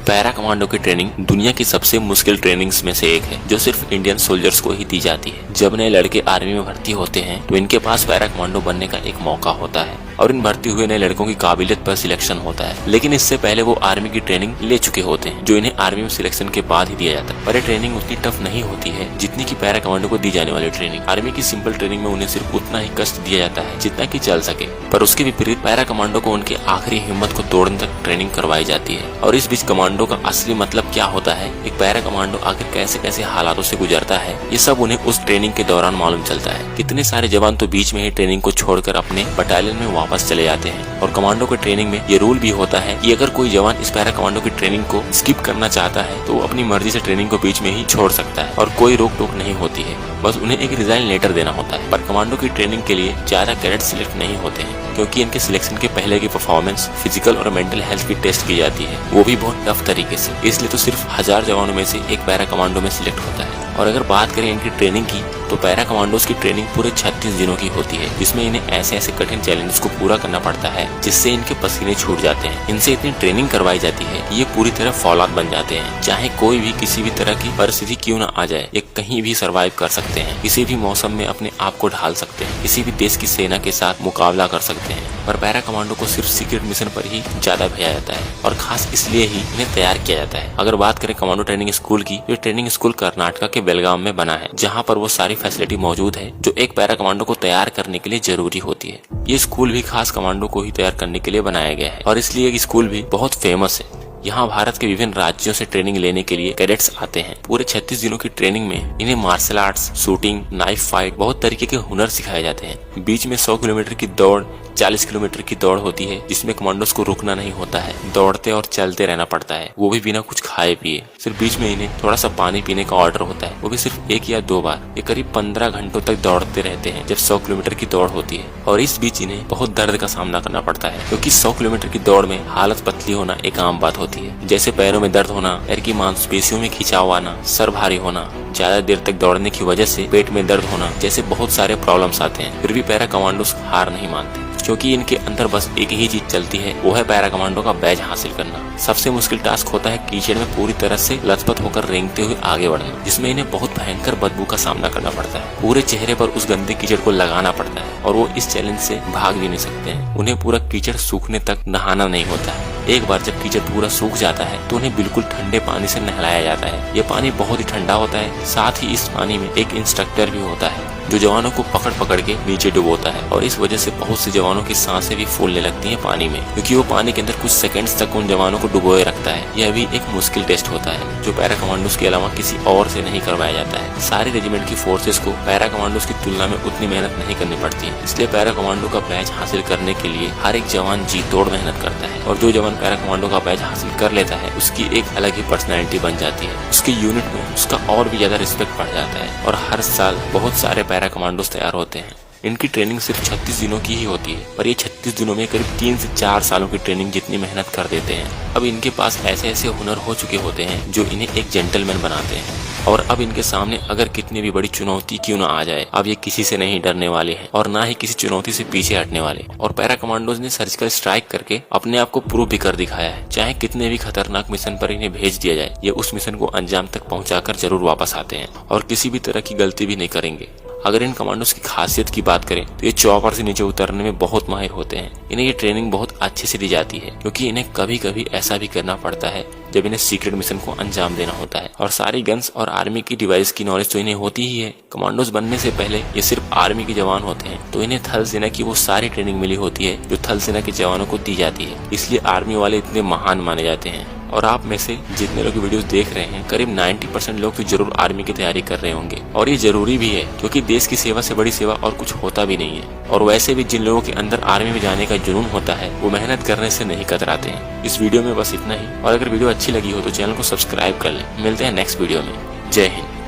Para commando की training दुनिया की सबसे मुश्किल ट्रेनिंग्स में से एक है जो सिर्फ इंडियन सोल्जर्स को ही दी जाती है। जब नए लड़के आर्मी में भर्ती होते हैं तो इनके पास पैरा कमांडो बनने का एक मौका होता है और इन भर्ती हुए नए लड़कों की काबिलियत पर सिलेक्शन होता है, लेकिन इससे पहले वो आर्मी की ट्रेनिंग ले चुके होते हैं जो इन्हें आर्मी में सिलेक्शन के बाद ही दिया जाता है। पर ये ट्रेनिंग उतनी टफ नहीं होती है जितनी की पैरा कमांडो को दी जाने वाली ट्रेनिंग। आर्मी की सिंपल ट्रेनिंग में उन्हें सिर्फ उतना ही कष्ट दिया जाता है जितना की चल सके, पर उसके विपरीत पैरा कमांडो को उनके आखिरी हिम्मत को तोड़ने तक ट्रेनिंग करवाई जाती है। और इस बीच कमांडो का असली मतलब क्या होता है, एक पैरा कमांडो आखिर कैसे कैसे हालातों से गुजरता है, ये सब उन्हें उस ट्रेनिंग के दौरान मालूम चलता है। कितने सारे जवान तो बीच में ही ट्रेनिंग को छोड़कर अपने बटालियन में वापस चले जाते हैं। और कमांडो की ट्रेनिंग में ये रूल भी होता है कि अगर कोई जवान इस पैरा कमांडो की ट्रेनिंग को स्किप करना चाहता है तो वो अपनी मर्जी से ट्रेनिंग को बीच में ही छोड़ सकता है और कोई रोक टोक नहीं होती है, बस उन्हें एक रिजाइन लेटर देना होता है। पर कमांडो की ट्रेनिंग के लिए ज्यादा कैडेट सिलेक्ट नहीं होते हैं क्योंकि इनके सिलेक्शन के पहले की परफॉर्मेंस, फिजिकल और मेंटल हेल्थ की टेस्ट की जाती है, वो भी बहुत टफ तरीके से। इसलिए तो सिर्फ 1000 जवानों में से एक पैरा कमांडो में सिलेक्ट होता है। और अगर बात करें इनकी ट्रेनिंग की तो पैरा कमांडोज की ट्रेनिंग पूरे 36 दिनों की होती है, जिसमें इन्हें ऐसे ऐसे कठिन चैलेंजेस को पूरा करना पड़ता है जिससे इनके पसीने छूट जाते हैं। इनसे इतनी ट्रेनिंग करवाई जाती है कि ये पूरी तरह फौलाद बन जाते हैं। चाहे कोई भी किसी भी तरह की परिस्थिति क्यों न आ जाए, ये कहीं भी सरवाइव कर सकते हैं, किसी भी मौसम में अपने आप को ढाल सकते हैं, किसी भी देश की सेना के साथ मुकाबला कर सकते हैं। पर पैरा कमांडो को सिर्फ सीक्रेट मिशन पर ही ज्यादा भेजा जाता है और खास इसलिए ही इन्हें तैयार किया जाता है। अगर बात करें कमांडो ट्रेनिंग स्कूल की, ये ट्रेनिंग स्कूल कर्नाटका के बेलगाम में बना है, जहाँ पर वो सारी फैसिलिटी मौजूद है जो एक पैरा कमांडो को तैयार करने के लिए जरूरी होती है। ये स्कूल भी खास कमांडो को ही तैयार करने के लिए बनाया गया है और इसलिए ये स्कूल भी बहुत फेमस है। यहाँ भारत के विभिन्न राज्यों से ट्रेनिंग लेने के लिए कैडेट्स आते हैं। पूरे 36 दिनों की ट्रेनिंग में इन्हें martial arts, shooting, knife fight, बहुत तरीके के हुनर सिखाए जाते हैं। बीच में 100 किलोमीटर की दौड़, 40 किलोमीटर की दौड़ होती है जिसमें कमांडोज को रुकना नहीं होता है, दौड़ते और चलते रहना पड़ता है, वो भी बिना कुछ खाए पिए। सिर्फ बीच में इन्हें थोड़ा सा पानी पीने का ऑर्डर होता है, वो भी सिर्फ 1 या 2 बार। ये करीब 15 घंटों तक दौड़ते रहते हैं जब 100 किलोमीटर की दौड़ होती है। और इस बीच इन्हें बहुत दर्द का सामना करना पड़ता है क्योंकि 100 किलोमीटर की दौड़ में हालत पतली होना एक आम बात होती है, जैसे पैरों में दर्द होना, पैर की मांसपेशियों में खिंचाव आना, सर भारी होना, ज्यादा देर तक दौड़ने की वजह से पेट में दर्द होना, जैसे बहुत सारे प्रॉब्लम्स आते हैं। फिर भी पैरा कमांडोज हार नहीं मानते क्योंकि इनके अंदर बस एक ही चीज चलती है, वो है पैरा कमांडो का बैज हासिल करना। सबसे मुश्किल टास्क होता है कीचड़ में पूरी तरह से लथपथ होकर रेंगते हुए आगे बढ़ना, जिसमें इन्हें बहुत भयंकर बदबू का सामना करना पड़ता है। पूरे चेहरे पर उस गंदे कीचड़ को लगाना पड़ता है और वो इस चैलेंज से भाग भी नहीं सकते हैं। उन्हें पूरा कीचड़ सूखने तक नहाना नहीं होता है। एक बार जब कीचड़ पूरा सूख जाता है तो उन्हें बिल्कुल ठंडे पानी से नहलाया जाता है। ये पानी बहुत ही ठंडा होता है, साथ ही इस पानी में एक इंस्ट्रक्टर भी होता है जो जवानों को पकड़ पकड़ के नीचे डुबोता है और इस वजह से बहुत से जवानों की सांसें भी फूलने लगती हैं पानी में, क्योंकि वो पानी के अंदर कुछ सेकंड्स तक उन जवानों को डुबोए रखता है। यह भी एक मुश्किल टेस्ट होता है जो पैरा कमांडोज के अलावा किसी और से नहीं करवाया जाता है। सारे रेजिमेंट की फोर्सेस को पैरा कमांडोज की तुलना में उतनी मेहनत नहीं करनी पड़ती है, इसलिए पैरा कमांडो का बैच हासिल करने के लिए हर एक जवान जी तोड़ मेहनत करता है। और जो जवान पैरा कमांडो का बैच हासिल कर लेता है उसकी एक अलग ही पर्सनैलिटी बन जाती है, उसके यूनिट में उसका और भी ज्यादा रिस्पेक्ट बढ़ जाता है। और हर साल बहुत सारे पैरा कमांडोज तैयार होते हैं। इनकी ट्रेनिंग सिर्फ 36 दिनों की ही होती है, पर ये 36 दिनों में करीब 3 से 4 सालों की ट्रेनिंग जितनी मेहनत कर देते हैं। अब इनके पास ऐसे ऐसे हुनर हो चुके होते हैं जो इन्हें एक जेंटलमैन बनाते हैं। और अब इनके सामने अगर कितनी भी बड़ी चुनौती क्यों ना आ जाए, अब ये किसी से नहीं डरने वाले हैं और ना ही किसी चुनौती से पीछे हटने वाले। और पैरा कमांडोज ने सर्जिकल स्ट्राइक करके अपने आप को प्रूव भी कर दिखाया है। चाहे कितने भी खतरनाक मिशन पर इन्हें भेज दिया जाए, ये उस मिशन को अंजाम तक पहुंचाकर जरूर वापस आते हैं और किसी भी तरह की गलती भी नहीं करेंगे। अगर इन कमांडोज की खासियत की बात करें तो ये चॉपर से नीचे उतरने में बहुत माहिर होते हैं। इन्हें ये ट्रेनिंग बहुत अच्छे से दी जाती है क्योंकि इन्हें कभी कभी ऐसा भी करना पड़ता है जब इन्हें सीक्रेट मिशन को अंजाम देना होता है। और सारी गन्स और आर्मी की डिवाइस की नॉलेज तो इन्हें होती ही है। कमांडोज बनने से पहले ये सिर्फ आर्मी के जवान होते हैं, तो इन्हें थल सेना की वो सारी ट्रेनिंग मिली होती है जो थल सेना के जवानों को दी जाती है। इसलिए आर्मी वाले इतने महान माने जाते हैं। और आप में से जितने लोग वीडियोस देख रहे हैं, करीब 90% लोग तो जरूर आर्मी की तैयारी कर रहे होंगे। और ये जरूरी भी है क्योंकि देश की सेवा से बड़ी सेवा और कुछ होता भी नहीं है। और वैसे भी जिन लोगों के अंदर आर्मी में जाने का जुनून होता है वो मेहनत करने से नहीं कतराते हैं। इस वीडियो में बस इतना ही। और अगर वीडियो अच्छी लगी हो तो चैनल को सब्सक्राइब कर लें। मिलते हैं नेक्स्ट वीडियो में। जय हिंद।